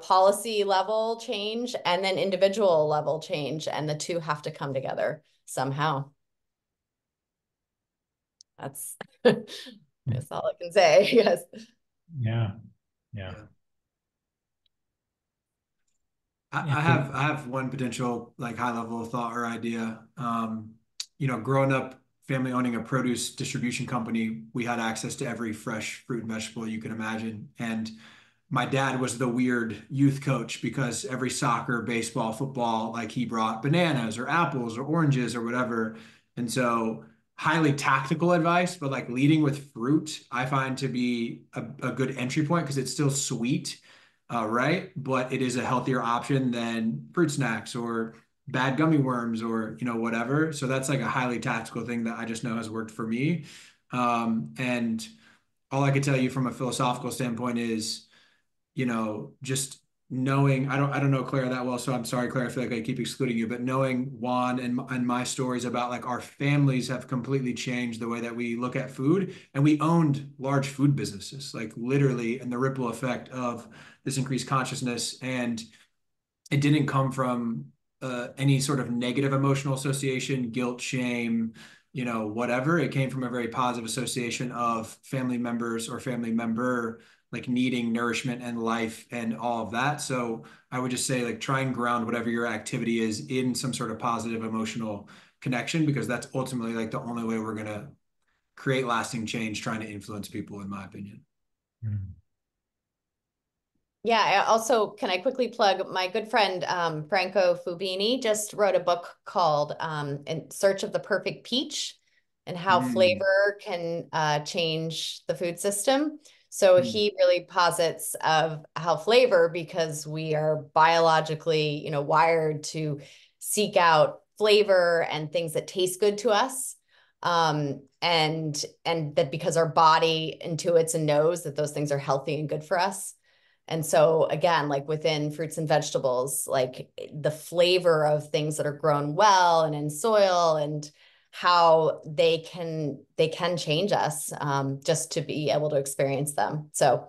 policy level change and then individual level change. And the two have to come together somehow. That's all I can say, yes. Yeah. I have one potential like high level thought or idea. Growing up, family owning a produce distribution company, we had access to every fresh fruit and vegetable you can imagine. And my dad was the weird youth coach because every soccer, baseball, football, like he brought bananas or apples or oranges or whatever. And so highly tactical advice, but like leading with fruit, I find to be a good entry point because it's still sweet, right? But it is a healthier option than fruit snacks or bad gummy worms or, whatever. So that's like a highly tactical thing that I just know has worked for me. And all I could tell you from a philosophical standpoint is, just knowing, I don't know Clara that well, so I'm sorry, Clara, I feel like I keep excluding you, but knowing Juan and my stories about like our families have completely changed the way that we look at food, and we owned large food businesses, like literally, and the ripple effect of this increased consciousness, and it didn't come from any sort of negative emotional association, guilt, shame, whatever. It came from a very positive association of family members or family member like needing nourishment and life and all of that. So I would just say like try and ground whatever your activity is in some sort of positive emotional connection, because that's ultimately like the only way we're going to create lasting change, trying to influence people, in my opinion. Yeah, I also, can I quickly plug my good friend, Franco Fubini just wrote a book called In Search of the Perfect Peach, and how flavor can change the food system. So he really posits of how flavor, because we are biologically, wired to seek out flavor and things that taste good to us. And that because our body intuits and knows that those things are healthy and good for us. And so again, like within fruits and vegetables, like the flavor of things that are grown well and in soil, and how they can change us, just to be able to experience them. So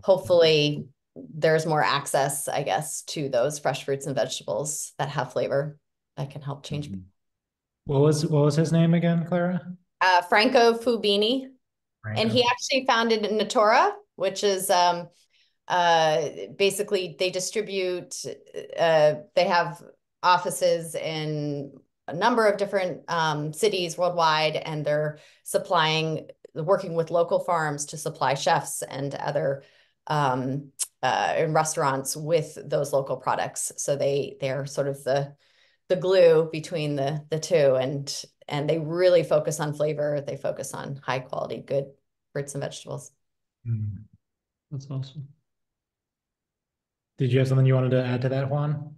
hopefully there's more access, I guess, to those fresh fruits and vegetables that have flavor that can help change people. What was his name again, Clara? Franco Fubini. Franco. And he actually founded Natura, which is basically they distribute, they have offices in a number of different cities worldwide, and they're working with local farms to supply chefs and other in restaurants with those local products. So they're sort of the glue between the two, and they really focus on flavor. They focus on high quality, good fruits and vegetables. That's awesome. Did you have something you wanted to add to that, Juan?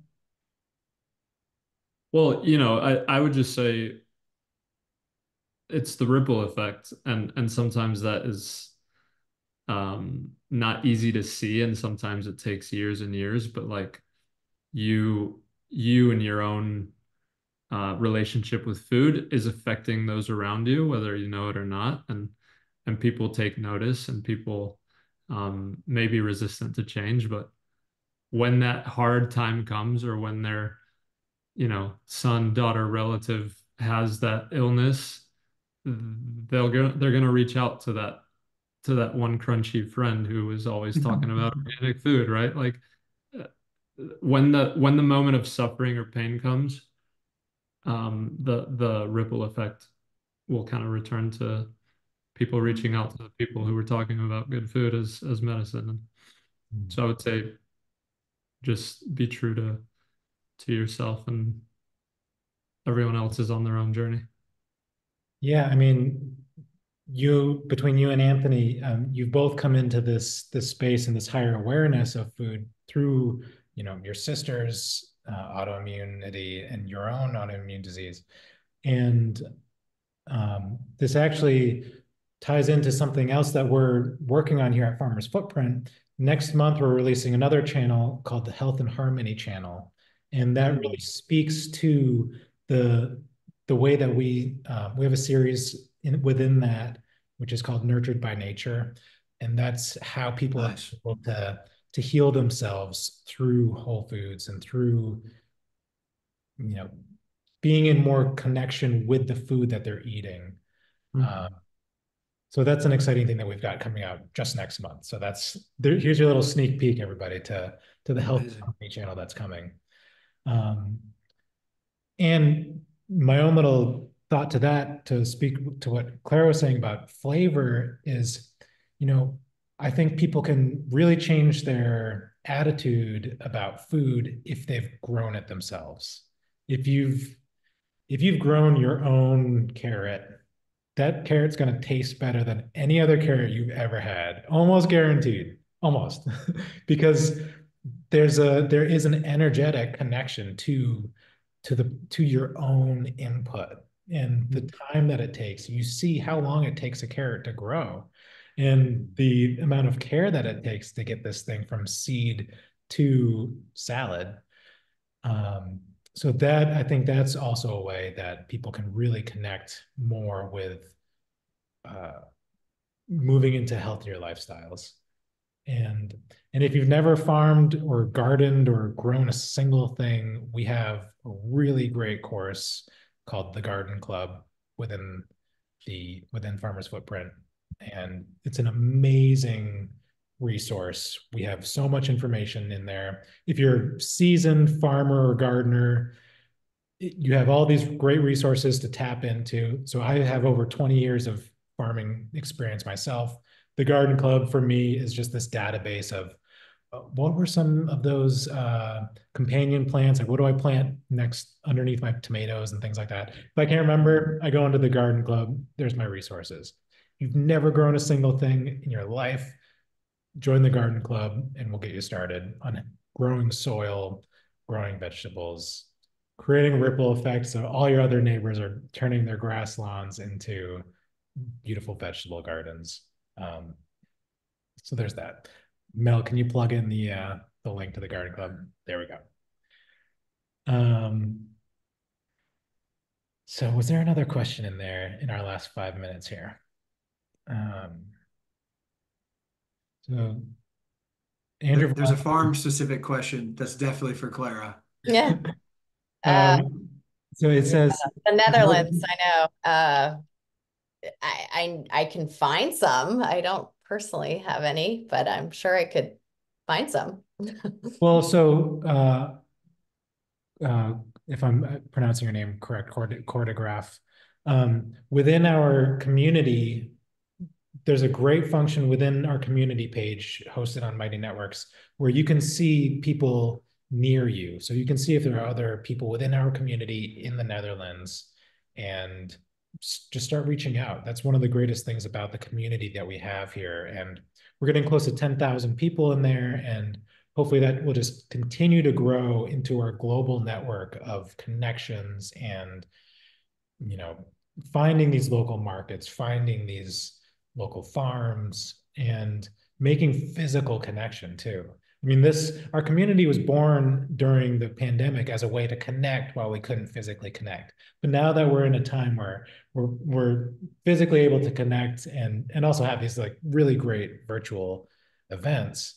Well, I would just say it's the ripple effect, and sometimes that is not easy to see, and sometimes it takes years and years, but like you and your own relationship with food is affecting those around you, whether you know it or not, and people take notice, and people may be resistant to change, but when that hard time comes, or when their son, daughter, relative has that illness, they're gonna reach out to that one crunchy friend who is always talking about organic food, right? Like when the moment of suffering or pain comes, the ripple effect will kind of return to people reaching out to the people who were talking about good food as medicine. And so I would say just be true to yourself, and everyone else is on their own journey. Yeah, I mean, between you and Anthony, you've both come into this space and this higher awareness of food through, your sister's autoimmunity and your own autoimmune disease. And this actually ties into something else that we're working on here at Farmers Footprint. Next month, we're releasing another channel called the Health and Harmony channel. And that really speaks to the way that we have a series within that, which is called Nurtured by Nature. And that's how people are able to heal themselves through whole foods and through, being in more connection with the food that they're eating. So that's an exciting thing that we've got coming out just next month. So here's your little sneak peek, everybody, to the Health and Harmony channel that's coming. And my own little thought to that, to speak to what Clara was saying about flavor, is, I think people can really change their attitude about food if they've grown it themselves. If you've grown your own carrot, that carrot's going to taste better than any other carrot you've ever had, almost guaranteed, almost, because there is an energetic connection to your own input and the time that it takes. You see how long it takes a carrot to grow, and the amount of care that it takes to get this thing from seed to salad. So I think that's also a way that people can really connect more with moving into healthier lifestyles. And if you've never farmed or gardened or grown a single thing, we have a really great course called the Garden Club within Farmers Footprint. And it's an amazing resource. We have so much information in there. If you're a seasoned farmer or gardener, you have all these great resources to tap into. So I have over 20 years of farming experience myself. The Garden Club for me is just this database of what were some of those companion plants? Like, what do I plant next underneath my tomatoes and things like that? If I can't remember, I go into the Garden Club. There's my resources. You've never grown a single thing in your life. join the garden club and we'll get you started on growing soil, growing vegetables, creating a ripple effect so all your other neighbors are turning their grass lawns into beautiful vegetable gardens. So there's that. Mel, can you plug in the link to the garden club? There we go. So was there another question in there in our last 5 minutes here? So Andrew, There's a farm specific question that's definitely for Clara. Yeah. So it says The Netherlands, I know. I can find some. I don't personally have any, but I'm sure I could find some. well, so if I'm pronouncing your name correct, Cordigraph, within our community, there's a great function within our community page hosted on Mighty Networks where you can see people near you. So you can see if there are other people within our community in the Netherlands and just start reaching out. That's one of the greatest things about the community that we have here. And we're getting close to 10,000 people in there. And hopefully that will just continue to grow into our global network of connections and, you know, finding these local markets, finding these local farms, and making physical connection too. I mean, our community was born during the pandemic as a way to connect while we couldn't physically connect. But now that we're in a time where we're physically able to connect and also have these like really great virtual events,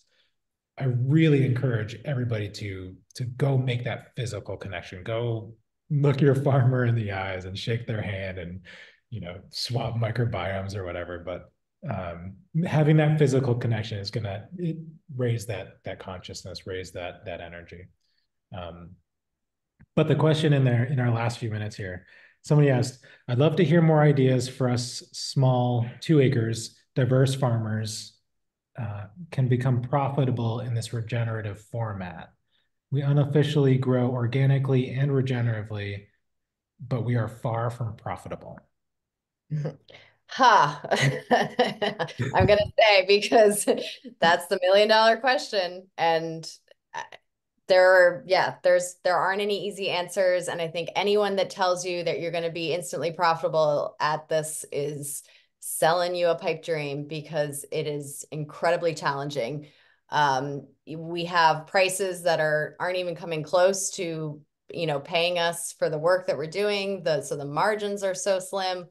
I really encourage everybody to go make that physical connection. Go look your farmer in the eyes and shake their hand and, you know, swap microbiomes or whatever. But having that physical connection is going to raise that consciousness, raise that energy. But the question in our last few minutes here, somebody asked, I'd love to hear more ideas for us small 2 acres, diverse farmers can become profitable in this regenerative format. We unofficially grow organically and regeneratively, but we are far from profitable. Ha! I'm going to say, because that's the $1 million question. And there aren't any easy answers. And I think anyone that tells you that you're going to be instantly profitable at this is selling you a pipe dream, because it is incredibly challenging. We have prices that aren't even coming close to, you know, paying us for the work that we're doing. So the margins are so slim.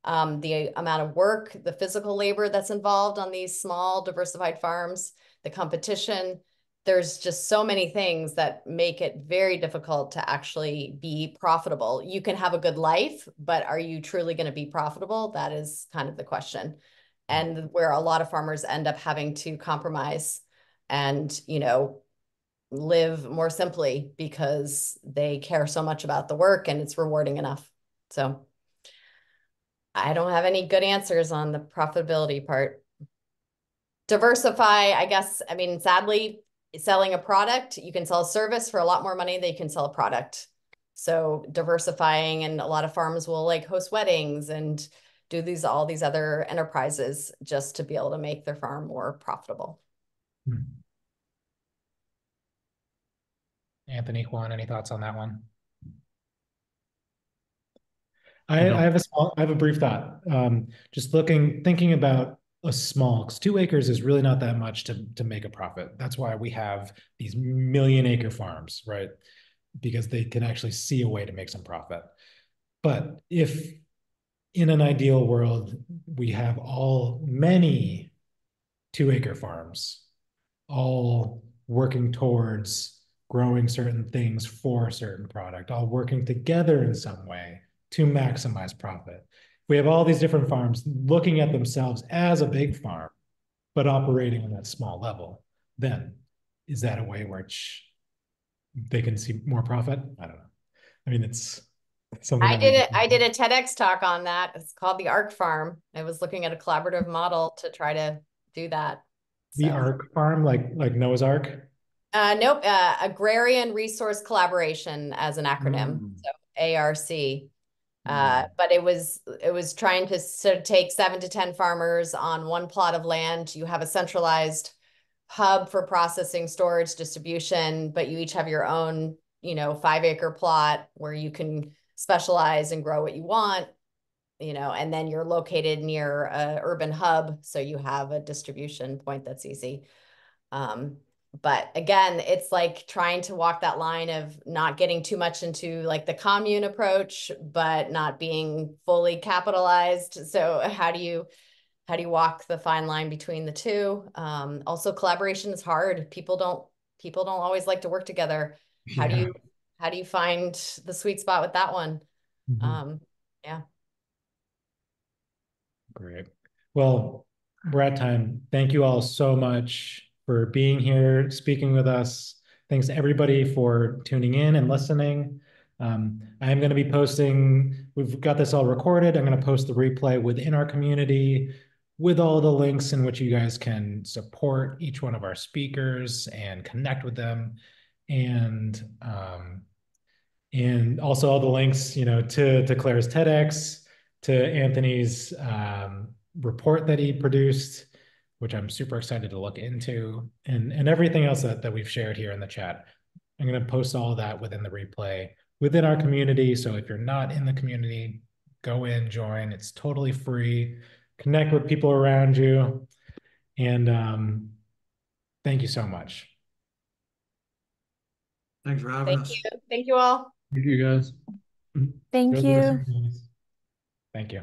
The amount of work, the physical labor that's involved on these small diversified farms, the competition, there's just so many things that make it very difficult to actually be profitable. You can have a good life, but are you truly going to be profitable? That is kind of the question. And where a lot of farmers end up having to compromise and, you know, live more simply because they care so much about the work and it's rewarding enough. So I don't have any good answers on the profitability part. Diversify, I guess, I mean, sadly, selling a product, you can sell a service for a lot more money than you can sell a product. So diversifying, and a lot of farms will like host weddings and do all these other enterprises just to be able to make their farm more profitable. Anthony, Juan, any thoughts on that one? I have a brief thought. Just thinking about a small, because 2 acres is really not that much to make a profit. That's why we have these 1 million acre farms, right? Because they can actually see a way to make some profit. But if in an ideal world, we have many 2 acre farms, all working towards growing certain things for a certain product, all working together in some way to maximize profit. We have all these different farms looking at themselves as a big farm, but operating on that small level. Then is that a way which they can see more profit? I don't know. I mean, it's something. I did a TEDx talk on that. It's called the ARC Farm. I was looking at a collaborative model to try to do that. The ARC Farm, like Noah's Ark? Nope. Agrarian Resource Collaboration as an acronym. So ARC. But it was trying to sort of take 7 to 10 farmers on one plot of land. You have a centralized hub for processing, storage, distribution, but you each have your own, 5-acre plot where you can specialize and grow what you want, and then you're located near an urban hub, so you have a distribution point that's easy. But again, it's like trying to walk that line of not getting too much into like the commune approach, but not being fully capitalized. So how do you walk the fine line between the two? Also, collaboration is hard. People don't always like to work together. How do you find the sweet spot with that one? Yeah. Great. Well, we're at time. Thank you all so much for being here, speaking with us. Thanks to everybody for tuning in and listening. I'm going to be posting, we've got this all recorded. I'm going to post the replay within our community with all the links in which you guys can support each one of our speakers and connect with them. And also all the links, to Claire's TEDx, to Anthony's report that he produced, which I'm super excited to look into, and everything else that we've shared here in the chat. I'm going to post all of that within the replay within our community. So if you're not in the community, go in, join. It's totally free. Connect with people around you. And thank you so much. Thanks for having us. Thank you all. Thank you, guys. Thank you. Thank you.